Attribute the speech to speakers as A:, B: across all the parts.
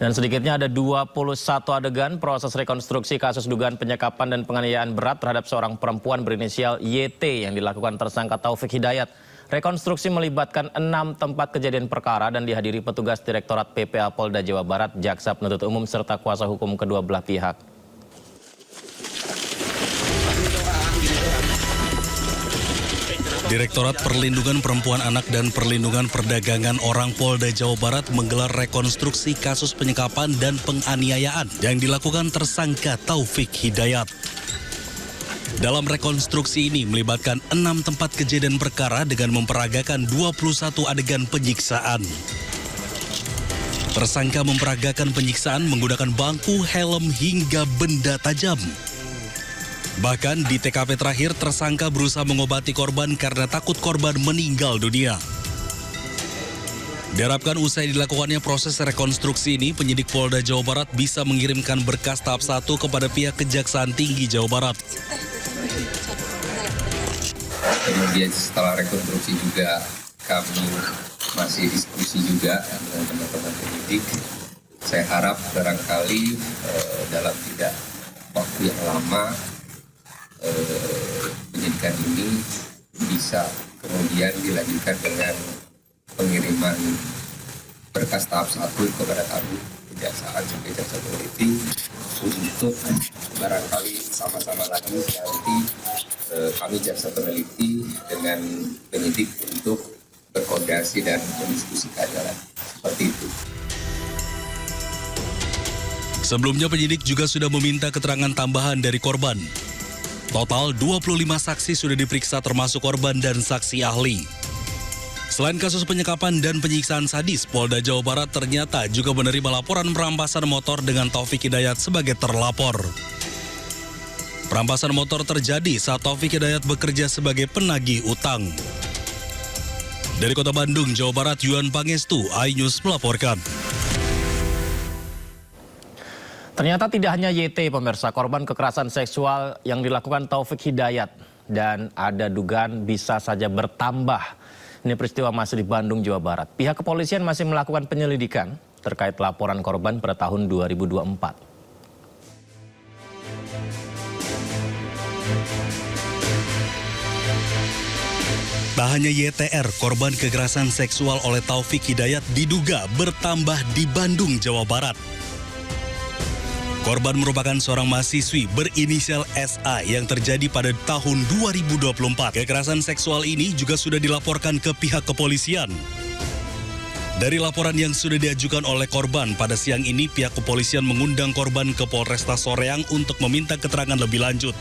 A: Dan sedikitnya ada 21 adegan proses rekonstruksi kasus dugaan penyekapan dan penganiayaan berat terhadap seorang perempuan berinisial YT yang dilakukan tersangka Taufik Hidayat. Rekonstruksi melibatkan 6 tempat kejadian perkara dan dihadiri petugas Direktorat PPA Polda Jawa Barat, Jaksa Penuntut Umum serta kuasa hukum kedua belah pihak.
B: Direktorat Perlindungan Perempuan Anak dan Perlindungan Perdagangan Orang Polda Jawa Barat menggelar rekonstruksi kasus penyekapan dan penganiayaan yang dilakukan tersangka Taufik Hidayat. Dalam rekonstruksi ini melibatkan 6 tempat kejadian perkara dengan memperagakan 21 adegan penyiksaan. Tersangka memperagakan penyiksaan menggunakan bangku, helm hingga benda tajam. Bahkan di TKP terakhir, tersangka berusaha mengobati korban karena takut korban meninggal dunia. Diharapkan usai dilakukannya proses rekonstruksi ini, penyidik Polda Jawa Barat bisa mengirimkan berkas tahap 1 kepada pihak Kejaksaan Tinggi Jawa Barat.
C: Kemudian setelah rekonstruksi juga kami masih diskusi juga dengan teman-teman penyidik. Saya harap barangkali dalam tidak waktu yang lama penyidikan ini bisa kemudian dilanjutkan dengan pengiriman berkas tahap 1 kepada kami Kejaksaan sebagai jaksa peneliti untuk barangkali sama-sama lagi nanti kami jaksa peneliti dengan penyidik untuk berkoordinasi dan mendiskusikan jalan seperti itu.
B: Sebelumnya penyidik juga sudah meminta keterangan tambahan dari korban. Total 25 saksi sudah diperiksa termasuk korban dan saksi ahli. Selain kasus penyekapan dan penyiksaan sadis, Polda Jawa Barat ternyata juga menerima laporan perampasan motor dengan Taufik Hidayat sebagai terlapor. Perampasan motor terjadi saat Taufik Hidayat bekerja sebagai penagih utang. Dari Kota Bandung, Jawa Barat, Yuan Pangestu, iNews melaporkan.
A: Ternyata tidak hanya YT, pemirsa, korban kekerasan seksual yang dilakukan Taufik Hidayat. Dan ada dugaan bisa saja bertambah. Ini peristiwa masih di Bandung, Jawa Barat. Pihak kepolisian masih melakukan penyelidikan terkait laporan korban pada tahun 2024.
B: Tak hanya YTR, korban kekerasan seksual oleh Taufik Hidayat diduga bertambah di Bandung, Jawa Barat. Korban merupakan seorang mahasiswi berinisial SA yang terjadi pada tahun 2024. Kekerasan seksual ini juga sudah dilaporkan ke pihak kepolisian. Dari laporan yang sudah diajukan oleh korban, pada siang ini pihak kepolisian mengundang korban ke Polresta Soreang untuk meminta keterangan lebih lanjut.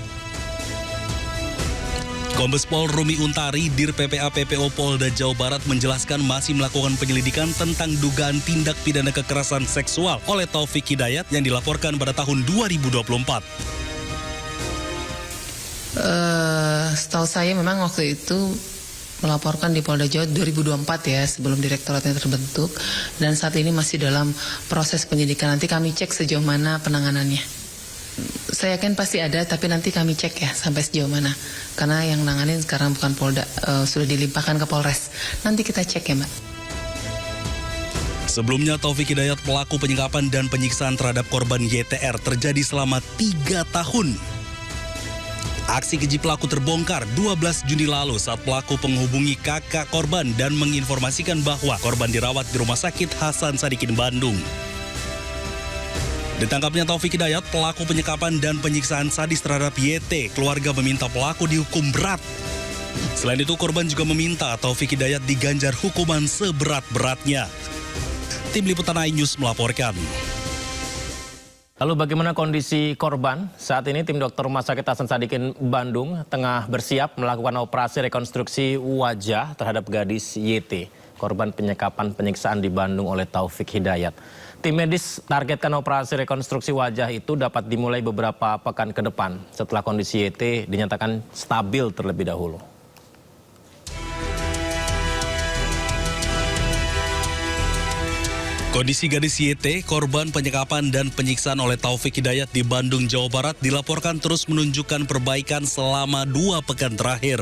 B: Kombes Pol Rumi Untari, Dir PPA PPO Polda Jawa Barat menjelaskan masih melakukan penyelidikan tentang dugaan tindak pidana kekerasan seksual oleh Taufik Hidayat yang dilaporkan pada tahun 2024.
D: Setahu saya memang waktu itu melaporkan di Polda Jawa 2024 ya, sebelum direktoratnya terbentuk, dan saat ini masih dalam proses penyidikan. Nanti kami cek sejauh mana penanganannya. Saya yakin pasti ada, tapi nanti kami cek ya sampai sejauh mana. Karena yang nanganin sekarang bukan Polda, sudah dilimpahkan ke Polres. Nanti kita cek ya, Mbak.
B: Sebelumnya Taufik Hidayat, pelaku penyekapan dan penyiksaan terhadap korban YTR, terjadi selama 3 tahun. Aksi keji pelaku terbongkar 12 Juni lalu saat pelaku menghubungi kakak korban dan menginformasikan bahwa korban dirawat di Rumah Sakit Hasan Sadikin, Bandung. Ditangkapnya Taufik Hidayat, pelaku penyekapan dan penyiksaan sadis terhadap YT, keluarga meminta pelaku dihukum berat. Selain itu, korban juga meminta Taufik Hidayat diganjar hukuman seberat-beratnya. Tim Liputan iNews melaporkan.
A: Lalu bagaimana kondisi korban? Saat ini tim dokter Rumah Sakit Hasan Sadikin Bandung tengah bersiap melakukan operasi rekonstruksi wajah terhadap gadis YT, korban penyekapan penyiksaan di Bandung oleh Taufik Hidayat. Tim medis targetkan operasi rekonstruksi wajah itu dapat dimulai beberapa pekan ke depan setelah kondisi YT dinyatakan stabil terlebih dahulu.
B: Kondisi gadis YT, korban penyekapan dan penyiksaan oleh Taufik Hidayat di Bandung, Jawa Barat dilaporkan terus menunjukkan perbaikan selama 2 pekan terakhir.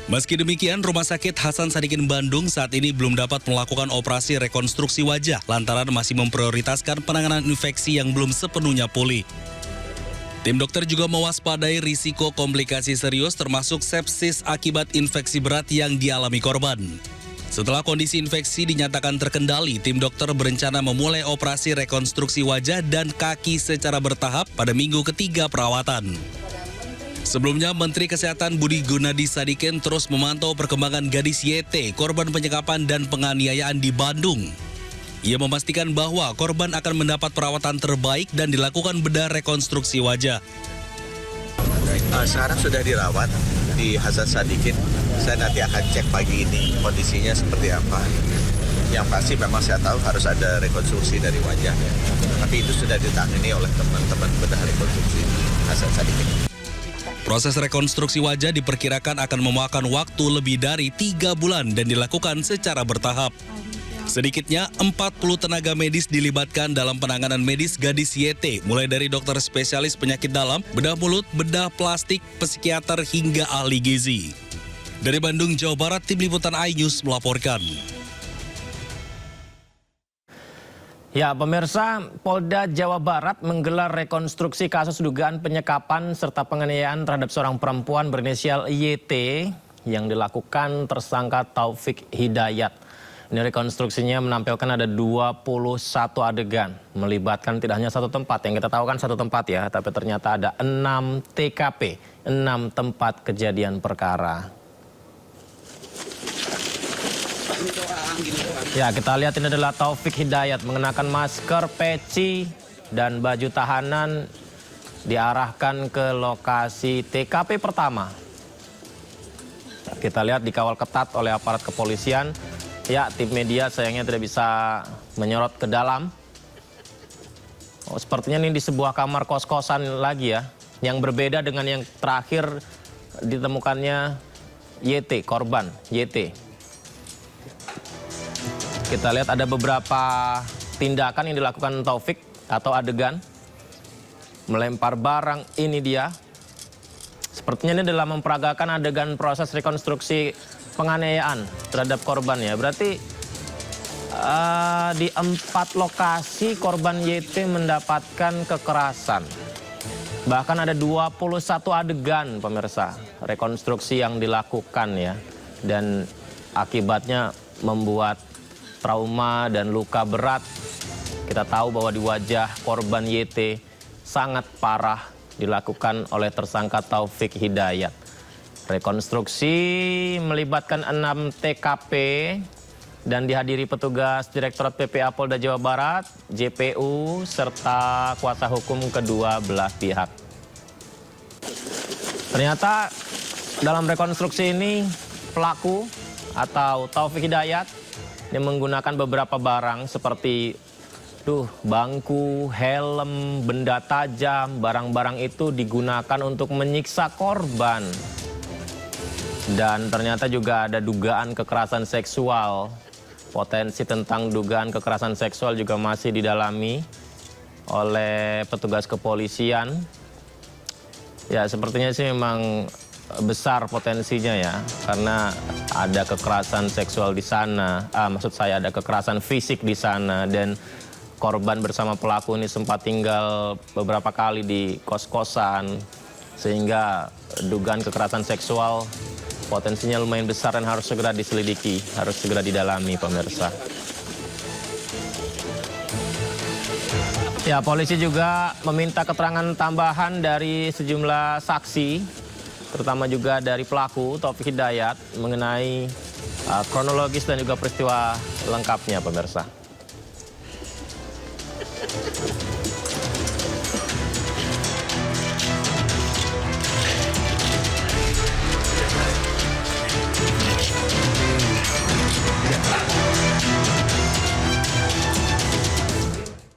B: Meski demikian, Rumah Sakit Hasan Sadikin Bandung saat ini belum dapat melakukan operasi rekonstruksi wajah lantaran masih memprioritaskan penanganan infeksi yang belum sepenuhnya pulih. Tim dokter juga mewaspadai risiko komplikasi serius termasuk sepsis akibat infeksi berat yang dialami korban. Setelah kondisi infeksi dinyatakan terkendali, tim dokter berencana memulai operasi rekonstruksi wajah dan kaki secara bertahap pada minggu ketiga perawatan. Sebelumnya, Menteri Kesehatan Budi Gunadi Sadikin terus memantau perkembangan gadis YT, korban penyekapan dan penganiayaan di Bandung. Ia memastikan bahwa korban akan mendapat perawatan terbaik dan dilakukan bedah rekonstruksi wajah.
E: Sekarang sudah dirawat di Hasan Sadikin. Saya nanti akan cek pagi ini kondisinya seperti apa. Yang pasti memang saya tahu harus ada rekonstruksi dari wajah. Tapi itu sudah ditangani oleh teman-teman bedah rekonstruksi Hasan Sadikin.
B: Proses rekonstruksi wajah diperkirakan akan memakan waktu lebih dari 3 bulan dan dilakukan secara bertahap. Sedikitnya 40 tenaga medis dilibatkan dalam penanganan medis gadis YT, mulai dari dokter spesialis penyakit dalam, bedah mulut, bedah plastik, psikiater hingga ahli gizi. Dari Bandung, Jawa Barat, Tim Liputan iNews melaporkan.
A: Ya, pemirsa, Polda Jawa Barat menggelar rekonstruksi kasus dugaan penyekapan serta penganiayaan terhadap seorang perempuan berinisial YT yang dilakukan tersangka Taufik Hidayat. Ini rekonstruksinya menampilkan ada 21 adegan, melibatkan tidak hanya satu tempat. Yang kita tahu kan satu tempat ya, tapi ternyata ada 6 TKP, 6 tempat kejadian perkara. Ya, kita lihat ini adalah Taufik Hidayat mengenakan masker, peci, dan baju tahanan diarahkan ke lokasi TKP pertama. Kita lihat dikawal ketat oleh aparat kepolisian. Ya, tim media sayangnya tidak bisa menyorot ke dalam. Oh, sepertinya ini di sebuah kamar kos-kosan lagi ya. Yang berbeda dengan yang terakhir ditemukannya YT, korban YT. Kita lihat ada beberapa tindakan yang dilakukan Taufik atau adegan. Melempar barang, ini dia. Sepertinya ini adalah memperagakan adegan proses rekonstruksi penganiayaan terhadap korban ya. Berarti di 4 lokasi korban YT mendapatkan kekerasan. Bahkan ada 21 adegan pemirsa rekonstruksi yang dilakukan ya. Dan akibatnya membuat trauma dan luka berat. Kita tahu bahwa di wajah korban YT sangat parah dilakukan oleh tersangka Taufik Hidayat. Rekonstruksi melibatkan 6 TKP dan dihadiri petugas Direktorat PPA Polda Jawa Barat, JPU, serta kuasa hukum kedua belah pihak. Ternyata dalam rekonstruksi ini pelaku atau Taufik Hidayat yang menggunakan beberapa barang seperti bangku, helm, benda tajam. Barang-barang itu digunakan untuk menyiksa korban. Dan ternyata juga ada dugaan kekerasan seksual. Potensi tentang dugaan kekerasan seksual juga masih didalami oleh petugas kepolisian. Ya, sepertinya sih memang besar potensinya ya, karena ada kekerasan seksual di sana, maksud saya ada kekerasan fisik di sana, dan korban bersama pelaku ini sempat tinggal beberapa kali di kos-kosan, sehingga dugaan kekerasan seksual potensinya lumayan besar dan harus segera diselidiki, harus segera didalami pemirsa. Ya, polisi juga meminta keterangan tambahan dari sejumlah saksi, terutama juga dari pelaku Taufik Hidayat mengenai kronologis dan juga peristiwa lengkapnya pemirsa.